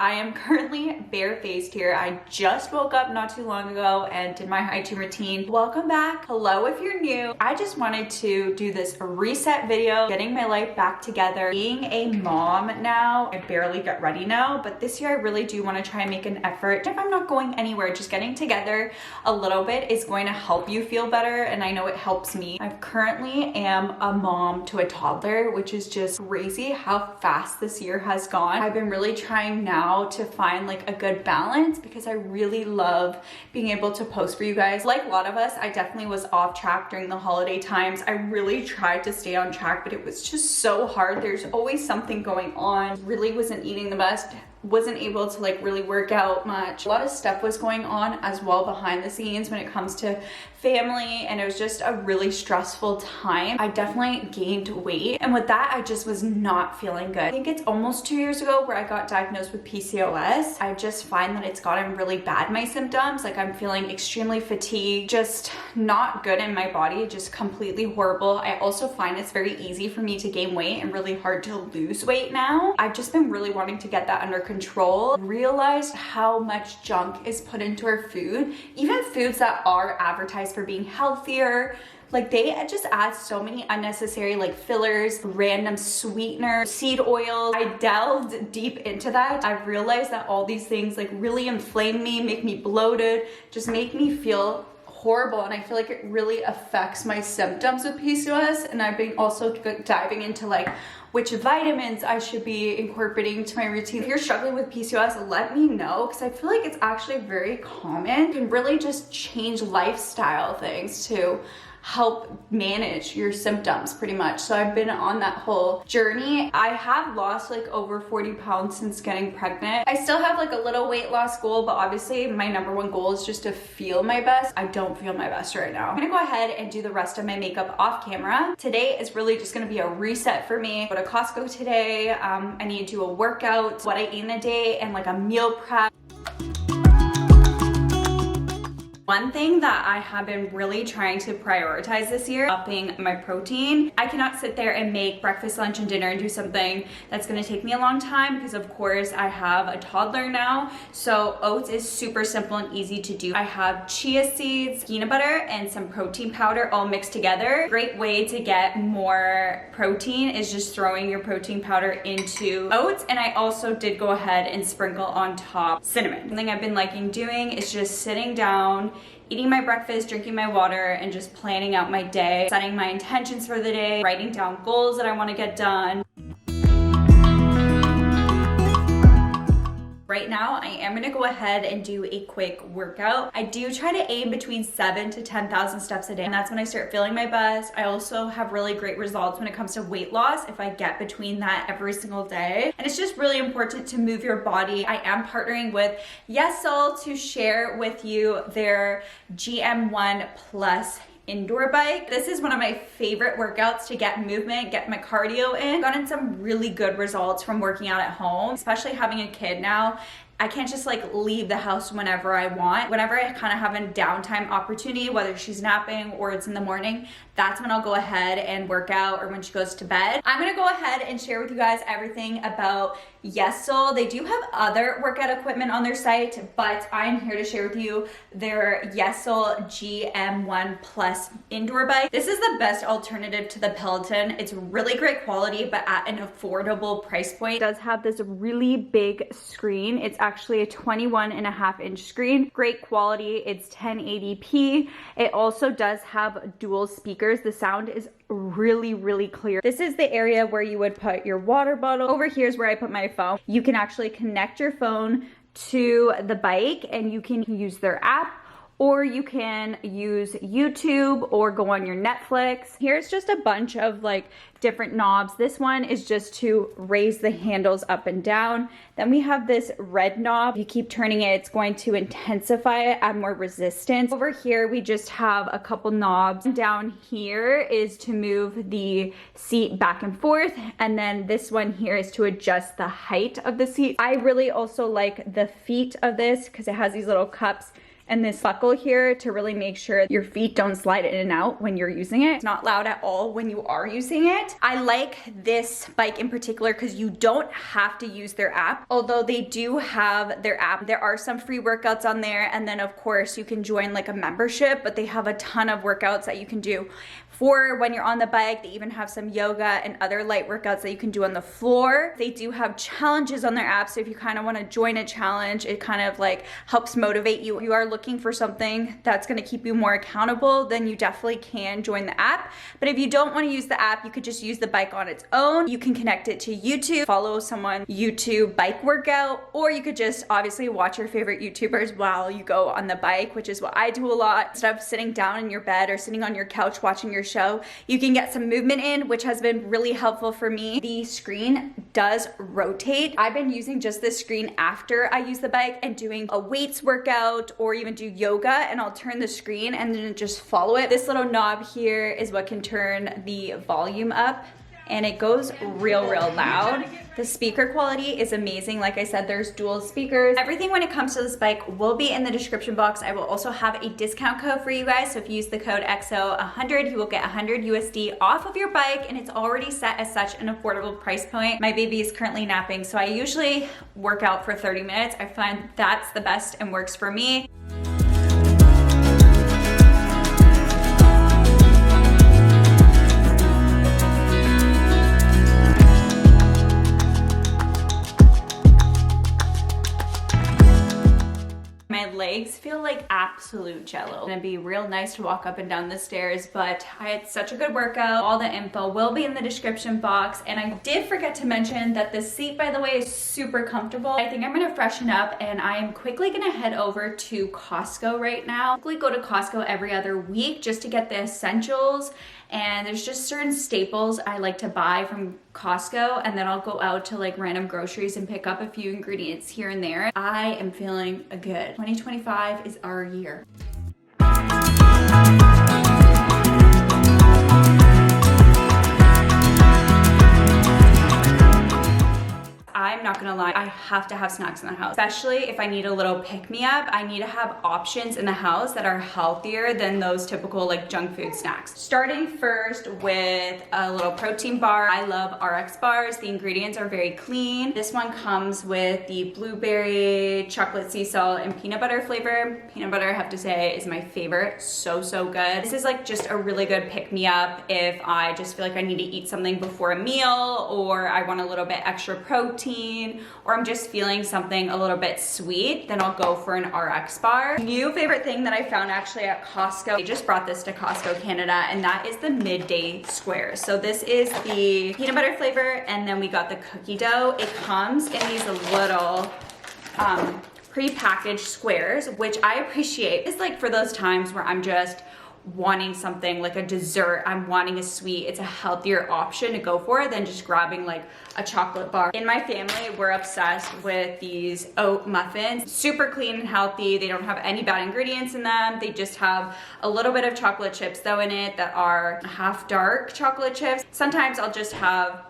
I am currently barefaced here. I just woke up not too long ago and did my hygiene routine. Welcome back. Hello if you're new. I just wanted to do this reset video, getting my life back together. Being a mom now, I barely get ready now, but this year I really do want to try and make an effort. If I'm not going anywhere, just getting together a little bit is going to help you feel better, and I know it helps me. I currently am a mom to a toddler, which is just crazy how fast this year has gone. I've been really trying now to find like a good balance because I really love being able to post for you guys. Like a lot of us, I definitely was off track during the holiday times. I really tried to stay on track, but it was just so hard. There's always something going on. Really wasn't eating the best. Wasn't able to like really work out much. A lot of stuff was going on as well behind the scenes when it comes to family, and it was just a really stressful time. I definitely gained weight, and with that I just was not feeling good. I think it's almost 2 years ago where I got diagnosed with PCOS. I just find that it's gotten really bad, my symptoms. Like I'm feeling extremely fatigued, just not good in my body, just completely horrible. I also find it's very easy for me to gain weight and really hard to lose weight now. I've just been really wanting to get that under control. Realized how much junk is put into our food, even foods that are advertised for being healthier. Like they just add so many unnecessary like fillers, random sweeteners, seed oils. I delved deep into that. I realized that all these things like really inflame me, make me bloated, just make me feel horrible, and I feel like it really affects my symptoms with PCOS. And I've been also diving into like which vitamins I should be incorporating to my routine. If you're struggling with PCOS, let me know, because I feel like it's actually very common. You can really just change lifestyle things to help manage your symptoms pretty much. So I've been on that whole journey. I have lost like over 40 pounds since getting pregnant. I still have like a little weight loss goal, but obviously my number one goal is just to feel my best. I don't feel my best right now. I'm gonna go ahead and do the rest of my makeup off camera. Today is really just gonna be a reset for me. Go to Costco today. I need to do a workout, what I eat in a day, and like a meal prep. One thing that I have been really trying to prioritize this year, upping my protein. I cannot sit there and make breakfast, lunch, and dinner and do something that's gonna take me a long time because of course I have a toddler now. So oats is super simple and easy to do. I have chia seeds, peanut butter, and some protein powder all mixed together. Great way to get more protein is just throwing your protein powder into oats. And I also did go ahead and sprinkle on top cinnamon. Something I've been liking doing is just sitting down, eating my breakfast, drinking my water, and just planning out my day, setting my intentions for the day, writing down goals that I want to get done. Right now, I am gonna go ahead and do a quick workout. I do try to aim between 7,000 to 10,000 steps a day, and that's when I start feeling my best. I also have really great results when it comes to weight loss if I get between that every single day. And it's just really important to move your body. I am partnering with YESOUL to share with you their GM1 Plus indoor bike. This is one of my favorite workouts to get movement, get my cardio in. I've gotten some really good results from working out at home, especially having a kid now. I can't just like leave the house whenever I want. Whenever I kind of have a downtime opportunity, whether she's napping or it's in the morning, that's when I'll go ahead and work out, or when she goes to bed. I'm gonna go ahead and share with you guys everything about YESOUL. They do have other workout equipment on their site, but I'm here to share with you their YESOUL G1M Plus indoor bike. This is the best alternative to the Peloton. It's really great quality, but at an affordable price point. It does have this really big screen. It's actually a 21.5-inch screen. Great quality. It's 1080p. It also does have dual speakers. The sound is really clear. This is the area where you would put your water bottle. Over here is where I put my phone. You can actually connect your phone to the bike and you can use their app, or you can use YouTube or go on your Netflix. Here's just a bunch of like different knobs. This one is just to raise the handles up and down. Then we have this red knob. If you keep turning it, it's going to intensify it, add more resistance. Over here, we just have a couple knobs. Down here is to move the seat back and forth. And then this one here is to adjust the height of the seat. I really also like the feet of this because it has these little cups and this buckle here to really make sure your feet don't slide in and out when you're using it. It's not loud at all when you are using it. I like this bike in particular because you don't have to use their app, although they do have their app. There are some free workouts on there, and then of course you can join like a membership, but they have a ton of workouts that you can do for when you're on the bike. They even have some yoga and other light workouts that you can do on the floor. They do have challenges on their app, so if you kind of want to join a challenge, it kind of like helps motivate you. If you are looking for something that's going to keep you more accountable, then you definitely can join the app. But if you don't want to use the app, you could just use the bike on its own. You can connect it to YouTube, follow someone YouTube bike workout, or you could just obviously watch your favorite YouTubers while you go on the bike, which is what I do a lot. Instead of sitting down in your bed or sitting on your couch watching your show, you can get some movement in, which has been really helpful for me. The screen does rotate. I've been using just this screen after I use the bike and doing a weights workout or even do yoga, and I'll turn the screen and then just follow it. This little knob here is what can turn the volume up, and it goes real loud. The speaker quality is amazing. Like I said, there's dual speakers. Everything when it comes to this bike will be in the description box. I will also have a discount code for you guys. So if you use the code EXO100, you will get 100 USD off of your bike, and it's already set as such an affordable price point. My baby is currently napping, so I usually work out for 30 minutes. I find that's the best and works for me. My legs feel like absolute jello. It's gonna be real nice to walk up and down the stairs, but I had such a good workout. All the info will be in the description box. And I did forget to mention that the seat, by the way, is super comfortable. I think I'm gonna freshen up, and I am quickly gonna head over to Costco right now. I quickly go to Costco every other week just to get the essentials. And there's just certain staples I like to buy from Costco, and then I'll go out to like random groceries and pick up a few ingredients here and there. I am feeling good. 2025 is our year. I'm not gonna lie, I have to have snacks in the house, especially if I need a little pick-me-up. I need to have options in the house that are healthier than those typical like junk food snacks. Starting first with a little protein bar. I love RX bars. The ingredients are very clean. This one comes with the blueberry, chocolate sea salt, and peanut butter flavor. Peanut butter, I have to say, is my favorite. So good. This is like just a really good pick-me-up if I just feel like I need to eat something before a meal, or I want a little bit extra protein, or I'm just feeling something a little bit sweet, then I'll go for an RX bar. New favorite thing that I found actually at Costco, I just brought this to Costco Canada, and that is the midday squares. So this is the peanut butter flavor, and then we got the cookie dough. It comes in these little pre-packaged squares, which I appreciate. It's like for those times where I'm just wanting something like a dessert, I'm wanting a sweet, it's a healthier option to go for than just grabbing like a chocolate bar. In my family, we're obsessed with these oat muffins. Super clean and healthy. They don't have any bad ingredients in them. They just have a little bit of chocolate chips though in it that are half dark chocolate chips. Sometimes I'll just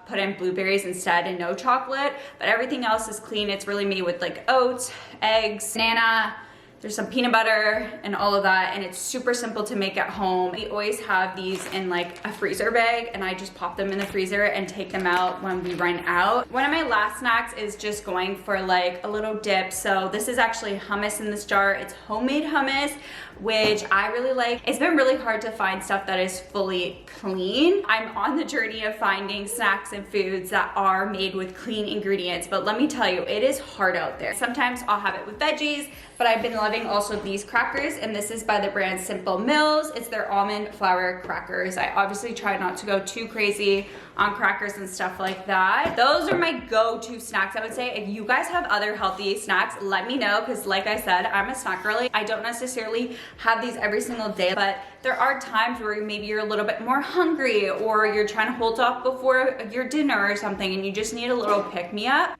put in blueberries instead and no chocolate, but everything else is clean. It's really made with like oats, eggs, banana, there's some peanut butter and all of that, and it's super simple to make at home. We always have these in like a freezer bag, and I just pop them in the freezer and take them out when we run out. One of my last snacks is just going for like a little dip. So this is actually hummus in this jar. It's homemade hummus, which I really like. It's been really hard to find stuff that is fully clean. I'm on the journey of finding snacks and foods that are made with clean ingredients, but let me tell you, it is hard out there. Sometimes I'll have it with veggies, but I've been loving also these crackers, and this is by the brand Simple Mills. It's their almond flour crackers. I obviously try not to go too crazy on crackers and stuff like that. Those are my go-to snacks, I would say. If you guys have other healthy snacks, let me know, because like I said, I'm a snack girly. I don't necessarily have these every single day, but there are times where maybe you're a little bit more hungry, or you're trying to hold off before your dinner or something, and you just need a little pick-me-up.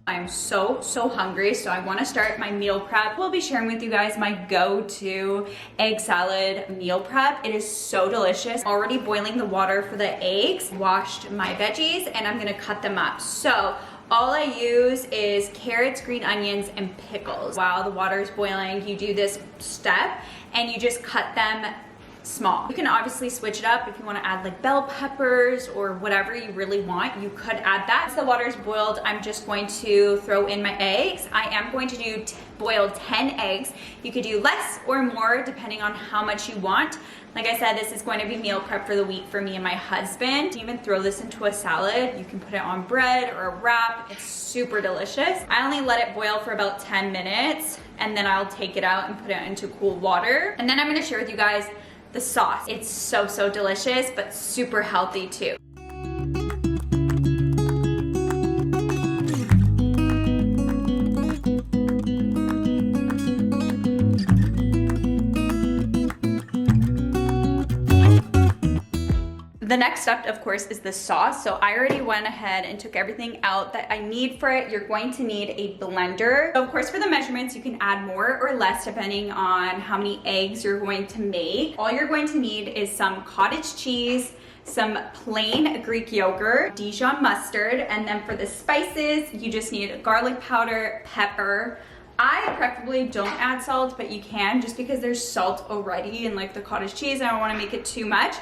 I'm so hungry, so I want to start my meal prep. We'll be sharing with you guys my go-to egg salad meal prep. It is so delicious. Already boiling the water for the eggs, washed my veggies, and I'm gonna cut them up. So All I use is carrots, green onions, and pickles. While the water is boiling, you do this step and you just cut them small. You can obviously switch it up if you want to add like bell peppers or whatever you really want. You could add that. Once the water is boiled, I'm just going to throw in my eggs. I am going to do boil 10 eggs. You could do less or more depending on how much you want. Like I said, this is going to be meal prep for the week for me and my husband. You can even throw this into a salad. You can put it on bread or a wrap. It's super delicious. I only let it boil for about 10 minutes and then I'll take it out and put it into cool water. And then I'm gonna share with you guys the sauce. It's so, so delicious, but super healthy too. The next step, of course, is the sauce. So I already went ahead and took everything out that I need for it. You're going to need a blender. So of course, for the measurements, you can add more or less depending on how many eggs you're going to make. All you're going to need is some cottage cheese, some plain Greek yogurt, Dijon mustard, and then for the spices, you just need garlic powder, pepper. I preferably don't add salt, but you can just because there's salt already in like the cottage cheese. I don't want to make it too much.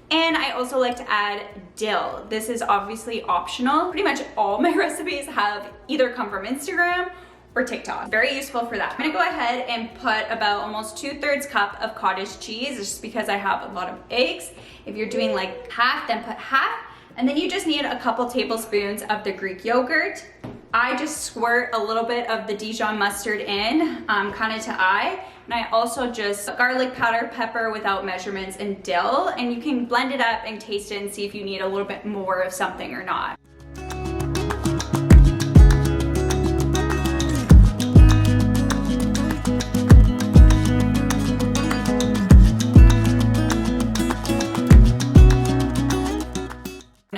And I also like to add dill. This is obviously optional. Pretty much all my recipes have either come from Instagram or TikTok. Very useful for that. I'm gonna go ahead and put about almost 2/3 cup of cottage cheese just because I have a lot of eggs. If you're doing like half, then put half. And then you just need a couple tablespoons of the Greek yogurt. I just squirt a little bit of the Dijon mustard in, kind of to eye. And I also just garlic powder, pepper without measurements, and dill. And you can blend it up and taste it and see if you need a little bit more of something or not.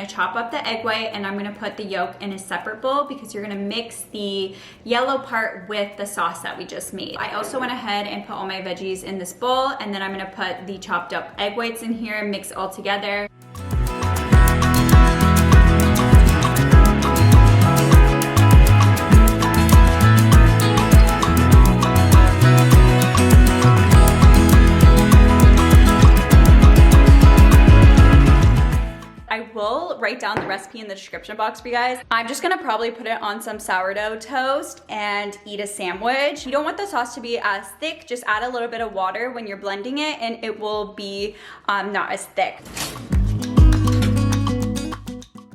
Chop up the egg white and I'm gonna put the yolk in a separate bowl because you're gonna mix the yellow part with the sauce that we just made. I also went ahead and put all my veggies in this bowl and then I'm gonna put the chopped up egg whites in here, mix it all together. Write down the recipe in the description box for you guys. I'm just gonna probably put it on some sourdough toast and eat a sandwich. You don't want the sauce to be as thick, just add a little bit of water when you're blending it and it will be not as thick.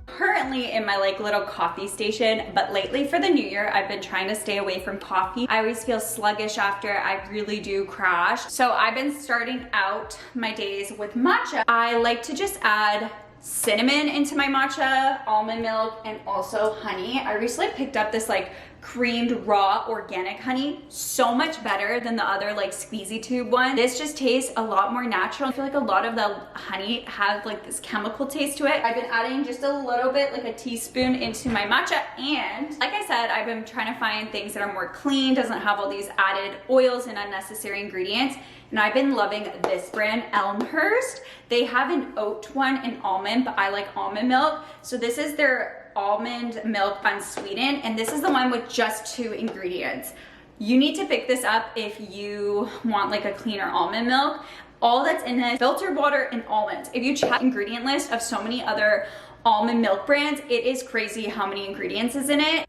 Currently in my like little coffee station, but lately for the new year, I've been trying to stay away from coffee. I always feel sluggish after, I really do crash. So I've been starting out my days with matcha. I like to just add cinnamon into my matcha, almond milk, and also honey. I recently picked up this like creamed raw organic honey, so much better than the other like squeezy tube one. This just tastes a lot more natural. I feel like a lot of the honey has like this chemical taste to it. I've been adding just a little bit, like a teaspoon, into my matcha, and like I said, I've been trying to find things that are more clean, doesn't have all these added oils and unnecessary ingredients. And I've been loving this brand, Elmhurst. They have an oat one and almond, but I like almond milk. So this is their almond milk unsweetened, and this is the one with just 2 ingredients. You need to pick this up if you want like a cleaner almond milk. All that's in it, filtered water and almonds. If you check the ingredient list of so many other almond milk brands, it is crazy how many ingredients is in it.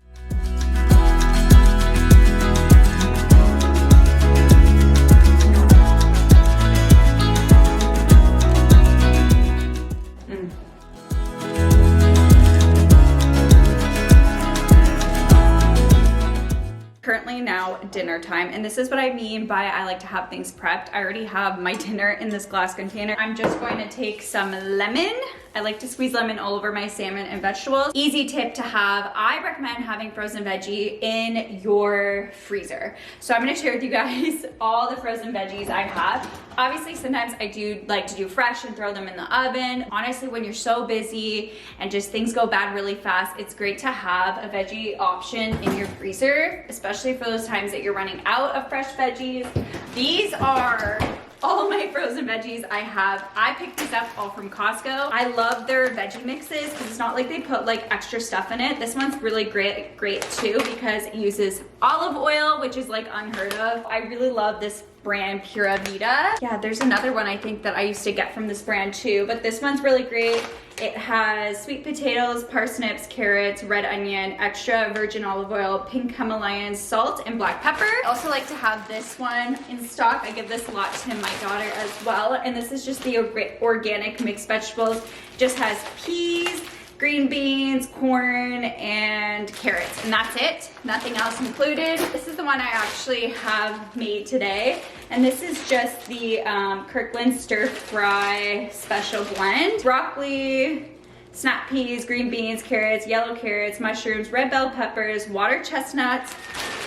Currently now dinner time, and this is what I mean by I like to have things prepped. I already have my dinner in this glass container. I'm just going to take some lemon. I like to squeeze lemon all over my salmon and vegetables. Easy tip to have. I recommend having frozen veggie in your freezer. So I'm gonna share with you guys all the frozen veggies I have. Obviously, sometimes I do like to do fresh and throw them in the oven. Honestly, when you're so busy and just things go bad really fast, it's great to have a veggie option in your freezer, especially for those times that you're running out of fresh veggies. These are all my frozen veggies I picked this up all from Costco. I love their veggie mixes because it's not like they put like extra stuff in it. This one's really great too because it uses olive oil, which is like unheard of. I really love this brand, Pura Vida. Yeah, there's another one I think that I used to get from this brand too, but this one's really great. It has sweet potatoes, parsnips, carrots, red onion, extra virgin olive oil, pink Himalayan salt, and black pepper. I also like to have this one in stock. I give this a lot to my daughter as well. And this is just the organic mixed vegetables. It just has peas, green beans, corn, and carrots, and that's it. Nothing else included. This is the one I actually have made today, and this is just the Kirkland stir fry special blend. Broccoli, snap peas, green beans, carrots, yellow carrots, mushrooms, red bell peppers, water chestnuts,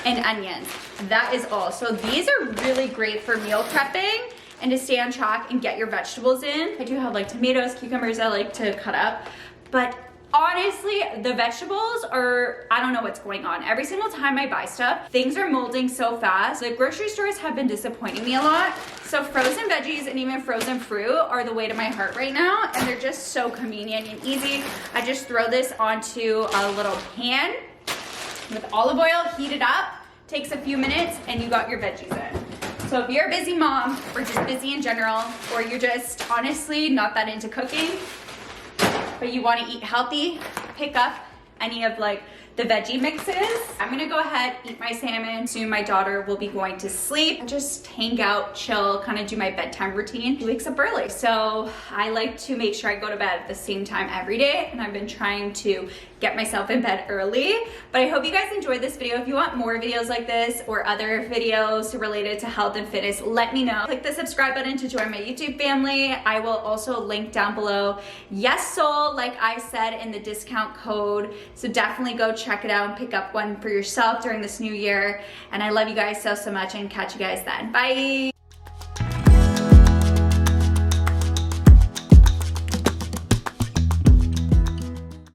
and onions. That is all. So these are really great for meal prepping and to stay on track and get your vegetables in. I do have like tomatoes, cucumbers I like to cut up. But honestly, the vegetables are, I don't know what's going on. Every single time I buy stuff, things are molding so fast. The grocery stores have been disappointing me a lot. So frozen veggies and even frozen fruit are the way to my heart right now. And they're just so convenient and easy. I just throw this onto a little pan with olive oil, heat it up, takes a few minutes, and you got your veggies in. So if you're a busy mom or just busy in general, or you're just honestly not that into cooking, but you want to eat healthy, pick up any of like the veggie mixes. I'm gonna go ahead, eat my salmon. Soon my daughter will be going to sleep. Just hang out, chill, kind of do my bedtime routine. She wakes up early, so I like to make sure I go to bed at the same time every day, and I've been trying to get myself in bed early. But I hope you guys enjoyed this video. If you want more videos like this or other videos related to health and fitness, let me know. Click the subscribe button to join my YouTube family. I will also link down below YESOUL, like I said, in the discount code. So definitely go check it out and pick up one for yourself during this new year. And I love you guys so much, and catch you guys then. Bye.